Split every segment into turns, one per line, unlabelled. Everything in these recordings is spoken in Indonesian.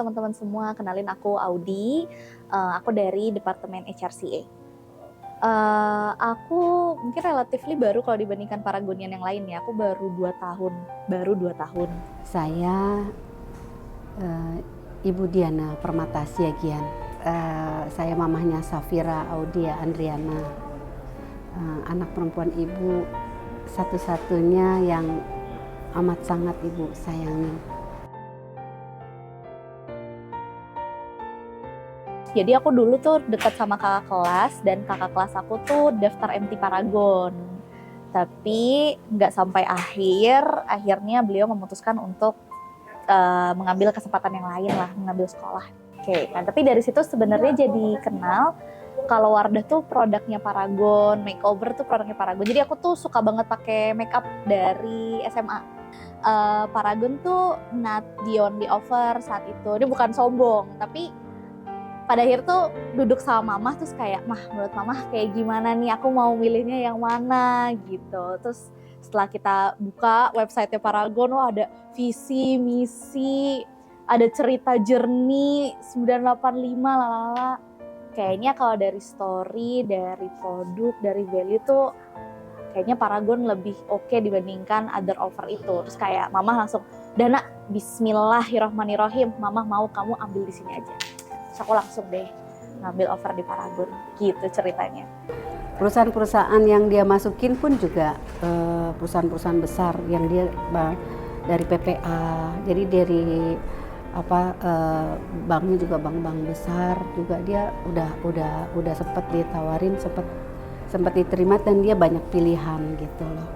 teman-teman semua, kenalin aku Audi, aku dari Departemen HRCA. Aku mungkin relatively baru kalau dibandingkan Paragonian yang lain ya, aku baru 2 tahun.
Saya Ibu Diana Permata Siagian. Saya mamahnya Safira Audia Andriana, anak perempuan ibu satu-satunya yang amat sangat ibu sayangi.
Jadi aku dulu tuh dekat sama kakak kelas, dan kakak kelas aku tuh daftar MT Paragon. Tapi nggak sampai akhirnya beliau memutuskan untuk mengambil kesempatan yang lain lah, mengambil sekolah. Oke, nah tapi dari situ sebenarnya jadi kenal kalau Wardah tuh produknya Paragon, makeover tuh produknya Paragon. Jadi aku tuh suka banget pakai makeup dari SMA. Paragon tuh not the only offer saat itu. Ini bukan sombong, tapi pada akhir tuh duduk sama mamah terus kayak, mah menurut mamah kayak gimana nih, aku mau milihnya yang mana gitu. Terus setelah kita buka website-nya Paragon, wah ada visi, misi, ada cerita jernih 985 lalala. Kayaknya kalau dari story, dari produk, dari value tuh kayaknya Paragon lebih oke dibandingkan other offer itu. Terus kayak mamah langsung, Dana, bismillahirrahmanirrahim, mamah mau kamu ambil di sini aja. Terus aku langsung deh ngambil offer di Paragon, gitu ceritanya.
Perusahaan-perusahaan yang dia masukin pun juga perusahaan-perusahaan besar yang dia dari PPA, jadi dari banknya juga bank-bank besar juga, dia udah sempat ditawarin, sempat diterima, dan dia banyak pilihan gitu loh.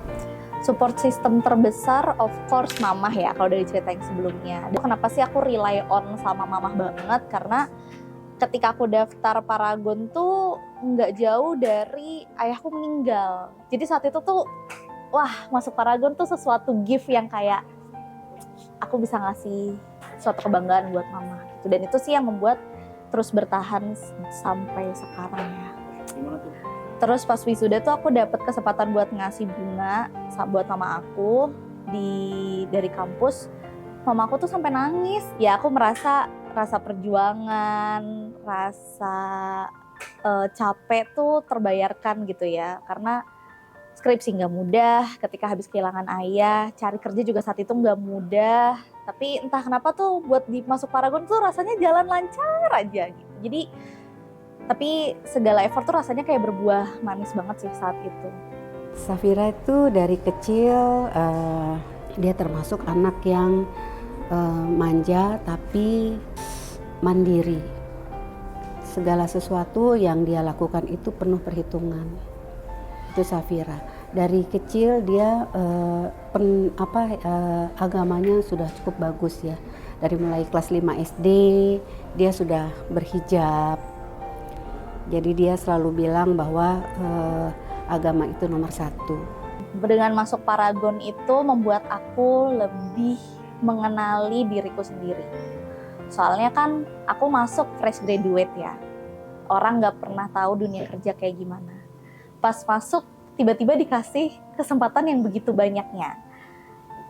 Support system terbesar of course mamah ya, kalau dari cerita yang sebelumnya. Kenapa sih aku rely on sama mamah banget, karena ketika aku daftar Paragon tuh nggak jauh dari ayahku meninggal. Jadi saat itu tuh, wah, masuk Paragon tuh sesuatu gift yang kayak aku bisa ngasih suatu kebanggaan buat mama gitu. Dan itu sih yang membuat terus bertahan sampai sekarang ya.
Gimana tuh?
Terus pas wisuda tuh aku dapat kesempatan buat ngasih bunga buat mama aku dari kampus. Mama aku tuh sampai nangis. Ya aku merasa rasa perjuangan, rasa capek tuh terbayarkan gitu ya. Karena skripsi nggak mudah, ketika habis kehilangan ayah, cari kerja juga saat itu nggak mudah. Tapi entah kenapa tuh buat masuk Paragon tuh rasanya jalan lancar aja gitu. Jadi tapi segala effort tuh rasanya kayak berbuah manis banget sih saat itu.
Safira itu dari kecil dia termasuk anak yang manja tapi mandiri. Segala sesuatu yang dia lakukan itu penuh perhitungan. Itu Safira. Dari kecil dia agamanya sudah cukup bagus ya. Dari mulai kelas 5 SD dia sudah berhijab. Jadi dia selalu bilang bahwa agama itu nomor 1.
Dengan masuk Paragon itu membuat aku lebih mengenali diriku sendiri. Soalnya kan aku masuk fresh graduate ya. Orang nggak pernah tahu dunia kerja kayak gimana. Pas masuk tiba-tiba dikasih kesempatan yang begitu banyaknya.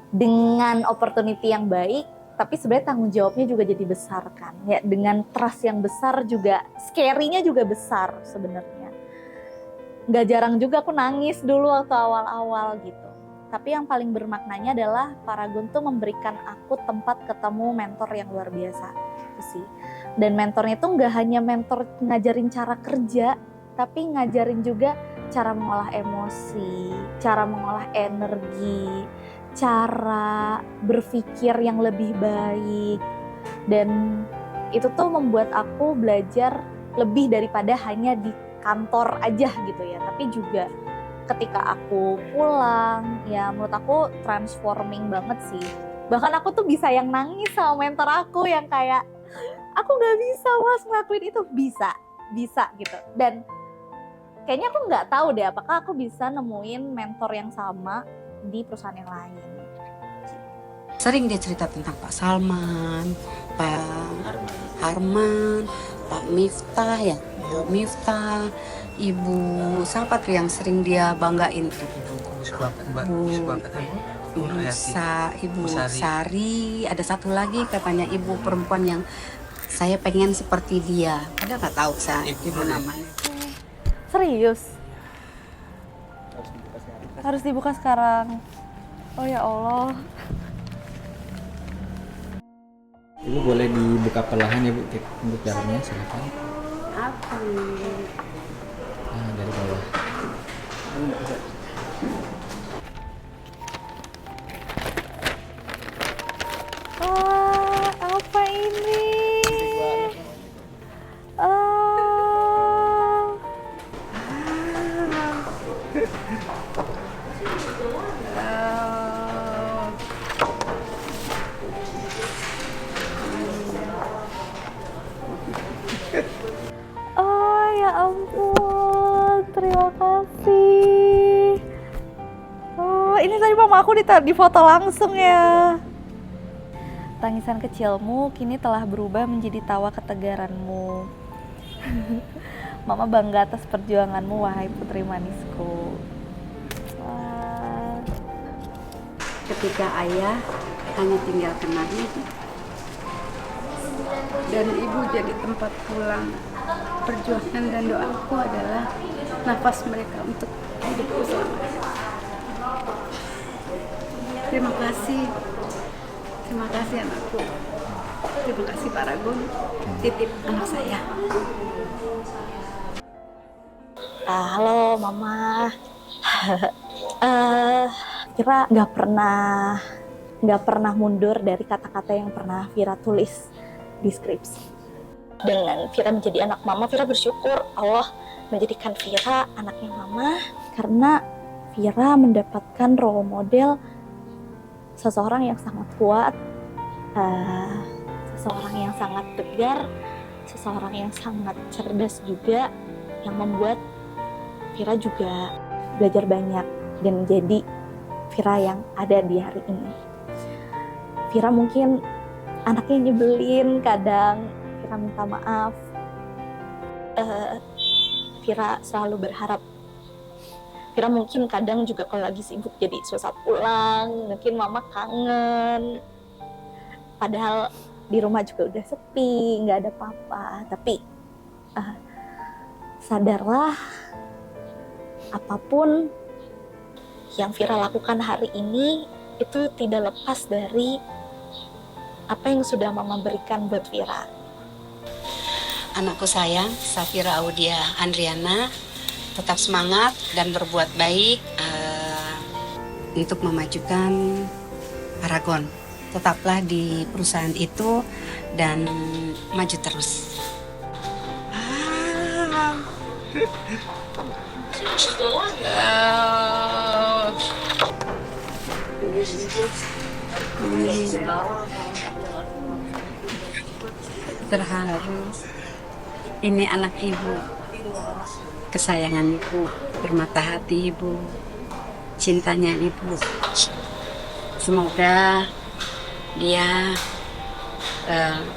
Dengan opportunity yang baik, tapi sebenarnya tanggung jawabnya juga jadi besar kan. Ya, dengan trust yang besar juga, scary-nya juga besar sebenarnya. Nggak jarang juga aku nangis dulu waktu awal-awal gitu. Tapi yang paling bermaknanya adalah Paragon tuh memberikan aku tempat ketemu mentor yang luar biasa. Itu sih. Dan mentornya tuh nggak hanya mentor ngajarin cara kerja, tapi ngajarin juga cara mengolah emosi, cara mengolah energi, cara berpikir yang lebih baik. Dan itu tuh membuat aku belajar lebih daripada hanya di kantor aja gitu ya, tapi juga ketika aku pulang, ya menurut aku transforming banget sih. Bahkan aku tuh bisa yang nangis sama mentor aku yang kayak, aku gak bisa mas ngelakuin itu, bisa gitu. Dan kayaknya aku nggak tahu deh apakah aku bisa nemuin mentor yang sama di perusahaan yang lain.
Sering dia cerita tentang Pak Salman, Pak Harman, Pak Miftah ya, Bu Miftah, Ibu siapa tuh yang sering dia banggain tuh? Ibu Sari, ada satu lagi katanya ibu perempuan yang saya pengen seperti dia. Ada nggak tahu saya ibu namanya.
Serius? Harus dibuka sekarang. Oh ya Allah.
Ibu boleh dibuka perlahan ya Bu untuk dalamnya, silakan.
Apa?
Nah, dari bawah.
Wah, apa ini? Oh ya ampun, terima kasih. Oh, ini tadi mama aku di foto langsung ya. Tangisan kecilmu kini telah berubah menjadi tawa ketegaranmu. Mama bangga atas perjuanganmu, wahai putri manisku. Wah.
Ketika ayah hanya tinggalkan Nabi dan ibu jadi tempat pulang, perjuangan dan doaku adalah nafas mereka untuk hidupku selamanya. Terima kasih anakku. Terima kasih Pak Ragun, titip anak saya.
Halo Mama. Kira nggak pernah mundur dari kata-kata yang pernah Vira tulis di skripsi. Dengan Vira menjadi anak Mama, Vira bersyukur Allah menjadikan Vira anaknya Mama, karena Vira mendapatkan role model seseorang yang sangat kuat, seseorang yang sangat tegar, seseorang yang sangat cerdas juga, yang membuat Vira juga belajar banyak dan menjadi Vira yang ada di hari ini. Vira mungkin anaknya nyebelin, kadang Vira minta maaf. Vira selalu berharap. Vira mungkin kadang juga kalau lagi sibuk jadi susah pulang, mungkin Mama kangen. Padahal di rumah juga udah sepi, nggak ada papa. Tapi sadarlah, apapun yang Vira lakukan hari ini itu tidak lepas dari apa yang sudah Mama berikan buat Vira.
Anakku sayang, Safira Audia Andriana, tetap semangat dan berbuat baik untuk memajukan Paragon. Tetaplah di perusahaan itu dan maju terus. Terharu. Ini anak ibu, kesayangan ibu, bermata hati ibu, cintanya ibu. Semoga dia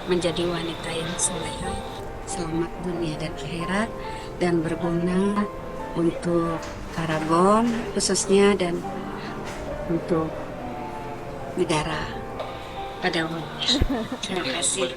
menjadi wanita yang solehah, selamat dunia dan akhirat, dan berguna untuk Paragon khususnya dan untuk negara pada umumnya. Terima kasih.